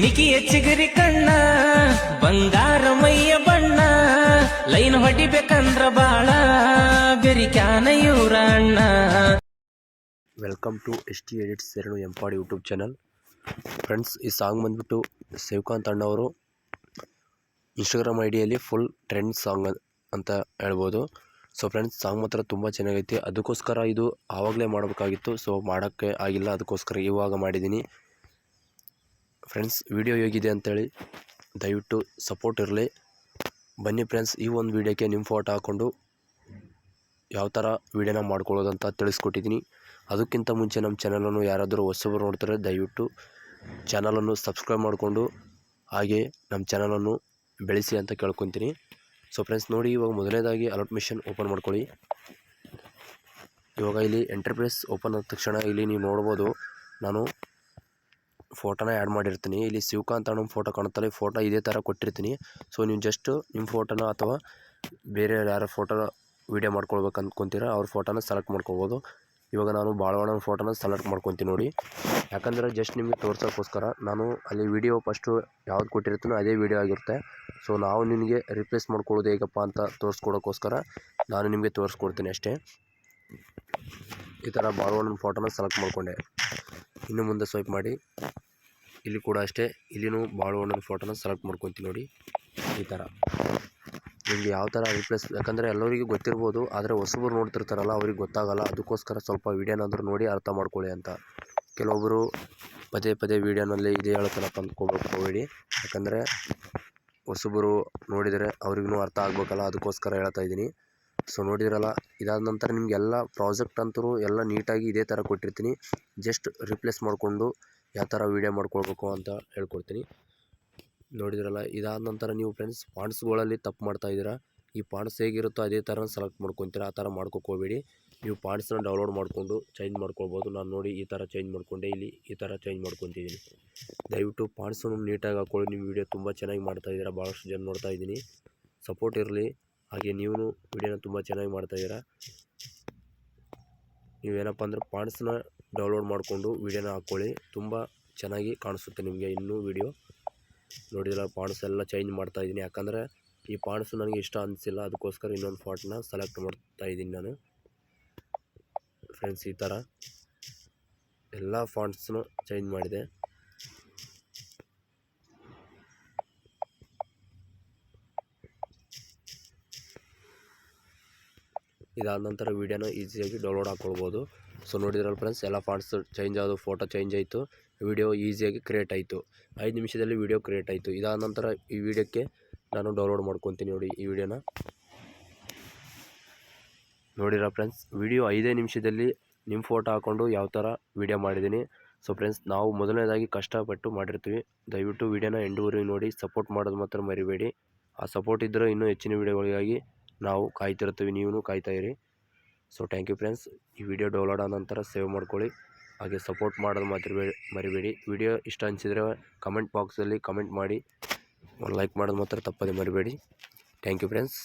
ಜಿಣಿಕಿಯ ಚಿಗರಿ ಕಣ್ಣ ಬಂಗಾರ ಮೈಯ ಬಣ್ಣ ಲೈನ್ ಹೊಡಿಬೇಕಂದ್ರ ಬಾಳ ಬೆರಿಕ್ಯಾನ ಇವ್ರ ಅಣ್ಣ. ವೆಲ್ಕಮ್ ಟು ST ಎಡಿಟ್ಸ್ ಎರಡು ಎಂಪಾಡಿ ಯೂಟ್ಯೂಬ್ ಚಾನಲ್. ಫ್ರೆಂಡ್ಸ್, ಈ ಸಾಂಗ್ ಬಂದ್ಬಿಟ್ಟು ಶಿವಕಾಂತ್ ಅಣ್ಣ ಅವರು ಇನ್ಸ್ಟಾಗ್ರಾಮ್ ಐಡಿಯಲ್ಲಿ ಫುಲ್ ಟ್ರೆಂಡ್ ಸಾಂಗ್ ಅಂತ ಹೇಳ್ಬೋದು. ಸೊ ಫ್ರೆಂಡ್ಸ್, ಸಾಂಗ್ ಮಾತ್ರ ತುಂಬ ಚೆನ್ನಾಗೈತಿ. ಅದಕ್ಕೋಸ್ಕರ ಇದು ಆವಾಗಲೇ ಮಾಡಬೇಕಾಗಿತ್ತು, ಸೊ ಮಾಡೋಕ್ಕೆ ಆಗಿಲ್ಲ. ಅದಕ್ಕೋಸ್ಕರ ಇವಾಗ ಮಾಡಿದ್ದೀನಿ. ಫ್ರೆಂಡ್ಸ್, ವಿಡಿಯೋ ಹೇಗಿದೆ ಅಂತೇಳಿ ದಯವಿಟ್ಟು ಸಪೋರ್ಟ್ ಇರಲಿ. ಬನ್ನಿ ಫ್ರೆಂಡ್ಸ್, ಈ ಒಂದು ವಿಡಿಯೋಕ್ಕೆ ನಿಮ್ಮ ಫೋಟೋ ಹಾಕ್ಕೊಂಡು ಯಾವ ಥರ ವೀಡಿಯೋನ ಮಾಡ್ಕೊಳ್ಳೋದಂತ ತಿಳಿಸ್ಕೊಟ್ಟಿದ್ದೀನಿ. ಅದಕ್ಕಿಂತ ಮುಂಚೆ ನಮ್ಮ ಚಾನಲನ್ನು ಯಾರಾದರೂ ಹೊಸಬರು ನೋಡ್ತಾರೆ ದಯವಿಟ್ಟು ಚಾನಲನ್ನು ಸಬ್ಸ್ಕ್ರೈಬ್ ಮಾಡಿಕೊಂಡು ಹಾಗೆ ನಮ್ಮ ಚಾನಲನ್ನು ಬೆಳೆಸಿ ಅಂತ ಕೇಳ್ಕೊತೀನಿ. ಸೊ ಫ್ರೆಂಡ್ಸ್ ನೋಡಿ, ಇವಾಗ ಮೊದಲನೇದಾಗಿ ಅಲರ್ಟ್ ಮಿಷನ್ ಓಪನ್ ಮಾಡ್ಕೊಳ್ಳಿ. ಇವಾಗ ಇಲ್ಲಿ ಎಂಟರ್ಪ್ರೈಸ್ ಓಪನ್ ಆದ ತಕ್ಷಣ ಇಲ್ಲಿ ನೀವು ನೋಡ್ಬೋದು, ನಾನು ಫೋಟೋನ ಆ್ಯಡ್ ಮಾಡಿರ್ತೀನಿ. ಇಲ್ಲಿ ಶಿವಕಾಂತ್ ಅಣ್ಣ ಫೋಟೋ ಕಾಣುತ್ತಲ್ಲ, ಈ ಫೋಟೋ ಇದೇ ಥರ ಕೊಟ್ಟಿರ್ತೀನಿ. ಸೊ ನೀವು ಜಸ್ಟ್ ನಿಮ್ಮ ಫೋಟೋನ ಅಥವಾ ಬೇರೆ ಯಾರ ಫೋಟೋ ವೀಡಿಯೋ ಮಾಡ್ಕೊಳ್ಬೇಕು ಅಂದ್ಕೊತೀರಾ ಅವ್ರ ಫೋಟೋನ ಸೆಲೆಕ್ಟ್ ಮಾಡ್ಕೊಬೋದು. ಇವಾಗ ನಾನು ಬಾಳವಣ್ಣನ ಫೋಟೋನ ಸೆಲೆಕ್ಟ್ ಮಾಡ್ಕೊತೀನಿ ನೋಡಿ. ಯಾಕಂದರೆ ಜಸ್ಟ್ ನಿಮಗೆ ತೋರ್ಸೋಕ್ಕೋಸ್ಕರ ನಾನು ಅಲ್ಲಿ ವಿಡಿಯೋ ಫಸ್ಟು ಯಾವ್ದು ಕೊಟ್ಟಿರ್ತೀನೋ ಅದೇ ವಿಡಿಯೋ ಆಗಿರುತ್ತೆ. ಸೊ ನಾವು ನಿಮಗೆ ರಿಪ್ಲೇಸ್ ಮಾಡ್ಕೊಳ್ಳೋದು ಹೇಗಪ್ಪ ಅಂತ ತೋರಿಸ್ಕೊಡೋಕ್ಕೋಸ್ಕರ ನಾನು ನಿಮಗೆ ತೋರಿಸ್ಕೊಡ್ತೀನಿ ಅಷ್ಟೇ. ಈ ಥರ ಬಾಳವಣ್ಣನ ಫೋಟೋನ ಸೆಲೆಕ್ಟ್ ಮಾಡಿಕೊಂಡೆ. ಇನ್ನು ಮುಂದೆ ಸ್ವೈಪ್ ಮಾಡಿ, ಇಲ್ಲಿ ಕೂಡ ಅಷ್ಟೇ, ಇಲ್ಲಿನೂ ಬಾಳವಣ್ಣನ ಫೋಟೋನ ಸೆಲೆಕ್ಟ್ ಮಾಡ್ಕೊತೀನಿ ನೋಡಿ. ಈ ಥರ ನಿಮಗೆ ಯಾವ ಥರ ರಿಪ್ಲೇಸ್, ಯಾಕಂದರೆ ಎಲ್ಲರಿಗೂ ಗೊತ್ತಿರ್ಬೋದು, ಆದರೆ ಹೊಸಬರು ನೋಡ್ತಿರ್ತಾರಲ್ಲ ಅವ್ರಿಗೆ ಗೊತ್ತಾಗಲ್ಲ. ಅದಕ್ಕೋಸ್ಕರ ಸ್ವಲ್ಪ ವೀಡಿಯೋನಾದರೂ ನೋಡಿ ಅರ್ಥ ಮಾಡ್ಕೊಳ್ಳಿ ಅಂತ. ಕೆಲವೊಬ್ಬರು ಪದೇ ಪದೇ ವೀಡಿಯೋನಲ್ಲಿ ಇದೇ ಹೇಳ್ತಾರಪ್ಪ ಅಂದ್ಕೋಬೇಕು ಹೋಗಬೇಡಿ. ಯಾಕಂದರೆ ಹೊಸಬರು ನೋಡಿದರೆ ಅವ್ರಿಗೂ ಅರ್ಥ ಆಗಬೇಕಲ್ಲ, ಅದಕ್ಕೋಸ್ಕರ ಹೇಳ್ತಾ ಇದ್ದೀನಿ. ಸೊ ನೋಡಿದ್ರಲ್ಲ, ಇದಾದ ನಂತರ ನಿಮಗೆಲ್ಲ ಪ್ರಾಜೆಕ್ಟ್ ಅಂತೂ ಎಲ್ಲ ನೀಟಾಗಿ ಇದೇ ಥರ ಕೊಟ್ಟಿರ್ತೀನಿ. ಜಸ್ಟ್ ರಿಪ್ಲೇಸ್ ಮಾಡಿಕೊಂಡು ಯಾವ ಥರ ವೀಡಿಯೋ ಮಾಡ್ಕೊಳ್ಬೇಕು ಅಂತ ಹೇಳ್ಕೊಡ್ತೀನಿ. ನೋಡಿದ್ರಲ್ಲ, ಇದಾದ ನಂತರ ನೀವು ಫ್ರೆಂಡ್ಸ್ ಪಾಂಟ್ಸ್ಗಳಲ್ಲಿ ತಪ್ಪು ಮಾಡ್ತಾಯಿದ್ದೀರಾ. ಈ ಪಾಂಟ್ಸ್ ಹೇಗಿರುತ್ತೋ ಅದೇ ಥರ ಸೆಲೆಕ್ಟ್ ಮಾಡ್ಕೊತೀರಾ. ಆ ಥರ ಮಾಡ್ಕೋಬೇಡಿ. ನೀವು ಪಾಂಟ್ಸ್ನ ಡೌನ್ಲೋಡ್ ಮಾಡಿಕೊಂಡು ಚೇಂಜ್ ಮಾಡ್ಕೊಳ್ಬೋದು. ನಾನು ನೋಡಿ ಈ ಥರ ಚೇಂಜ್ ಮಾಡ್ಕೊಂಡೆ, ಇಲ್ಲಿ ಈ ಥರ ಚೇಂಜ್ ಮಾಡ್ಕೊತಿದ್ದೀನಿ. ದಯವಿಟ್ಟು ಪಾಂಟ್ಸನ್ನು ನೀಟಾಗಿ ಹಾಕ್ಕೊಳ್ಳಿ. ನೀವು ವೀಡಿಯೋ ತುಂಬ ಚೆನ್ನಾಗಿ ಮಾಡ್ತಾಯಿದ್ದೀರಾ, ಭಾಳಷ್ಟು ಜನ ನೋಡ್ತಾ ಇದ್ದೀನಿ. ಸಪೋರ್ಟ್ ಇರಲಿ. ಹಾಗೆ ನೀವು ವೀಡಿಯೋನ ತುಂಬ ಚೆನ್ನಾಗಿ ಮಾಡ್ತಾಯಿದ್ದೀರಾ. ನೀವೇನಪ್ಪ ಅಂದರೆ ಪಾಂಟ್ಸ್ನ ಡೌನ್ಲೋಡ್ ಮಾಡಿಕೊಂಡು ವೀಡಿಯೋನ ಹಾಕ್ಕೊಳ್ಳಿ, ತುಂಬ ಚೆನ್ನಾಗಿ ಕಾಣಿಸುತ್ತೆ ನಿಮಗೆ ಇನ್ನೂ ವೀಡಿಯೋ. ನೋಡಿದ್ರೆ ಪಾಂಟ್ಸ್ ಎಲ್ಲ ಚೇಂಜ್ ಮಾಡ್ತಾಯಿದ್ದೀನಿ. ಯಾಕಂದರೆ ಈ ಪಾಂಟ್ಸು ನನಗೆ ಇಷ್ಟ ಅನಿಸಿಲ್ಲ, ಅದಕ್ಕೋಸ್ಕರ ಇನ್ನೊಂದು ಫಾಂಟ್ನ ಸೆಲೆಕ್ಟ್ ಮಾಡ್ತಾಯಿದ್ದೀನಿ ನಾನು. ಫ್ರೆಂಡ್ಸ್, ಈ ಥರ ಎಲ್ಲ ಫಾಂಟ್ಸ್ನು ಚೇಂಜ್ ಮಾಡಿದೆ. ಇದಾದ ನಂತರ ವೀಡಿಯೋನ ಈಸಿಯಾಗಿ ಡೌನ್ಲೋಡ್ ಹಾಕ್ಕೊಳ್ಬೋದು. ಸೊ ನೋಡಿದ್ರಲ್ಲ ಫ್ರೆಂಡ್ಸ್, ಎಲ್ಲ ಫಾಂಟ್ಸ್ ಚೇಂಜ್ ಆದವು, ಫೋಟೋ ಚೇಂಜ್ ಆಯಿತು, ವಿಡಿಯೋ ಈಸಿಯಾಗಿ ಕ್ರಿಯೇಟ್ ಆಯಿತು. 5 ನಿಮಿಷದಲ್ಲಿ ವಿಡಿಯೋ ಕ್ರಿಯೇಟ್ ಆಯಿತು. ಇದಾದ ನಂತರ ಈ ವಿಡಿಯೋಕ್ಕೆ ನಾನು ಡೌನ್ಲೋಡ್ ಮಾಡ್ಕೊತೀನಿ ನೋಡಿ ಈ ವಿಡಿಯೋನ. ನೋಡಿರ ಫ್ರೆಂಡ್ಸ್, ವಿಡಿಯೋ 5 ನಿಮಿಷದಲ್ಲಿ ನಿಮ್ಮ ಫೋಟೋ ಹಾಕ್ಕೊಂಡು ಯಾವ ಥರ ವಿಡಿಯೋ ಮಾಡಿದ್ದೀನಿ. ಸೊ ಫ್ರೆಂಡ್ಸ್, ನಾವು ಮೊದಲನೇದಾಗಿ ಕಷ್ಟಪಟ್ಟು ಮಾಡಿರ್ತೀವಿ. ದಯವಿಟ್ಟು ವಿಡಿಯೋನ ಎಂಡುವರೆಗೆ ನೋಡಿ, ಸಪೋರ್ಟ್ ಮಾಡೋದು ಮಾತ್ರ ಮರಿಬೇಡಿ. ಆ ಸಪೋರ್ಟ್ ಇದ್ದರೆ ಇನ್ನೂ ಹೆಚ್ಚಿನ ವಿಡಿಯೋಗಳಿಗಾಗಿ ನಾವು ಕಾಯ್ತಿರ್ತೀವಿ, ನೀವು ಕಾಯ್ತಾಯಿರಿ. So thank you friends. ಈ ವಿಡಿಯೋ ಡೌನ್ಲೋಡ್ ಆದ ನಂತರ ಸೇವ್ ಮಾಡ್ಕೊಳ್ಳಿ. ಹಾಗೆ ಸಪೋರ್ಟ್ ಮಾಡೋದು ಮಾತ್ರ ಮರಿಬೇಡಿ. ವಿಡಿಯೋ ಇಷ್ಟ ಅನಿಸಿದರೆ ಕಮೆಂಟ್ ಬಾಕ್ಸಲ್ಲಿ ಕಮೆಂಟ್ ಮಾಡಿ, ಒಂದು ಲೈಕ್ ಮಾಡೋದು ಮಾತ್ರ ತಪ್ಪದೆ ಮರಿಬೇಡಿ. Thank you friends.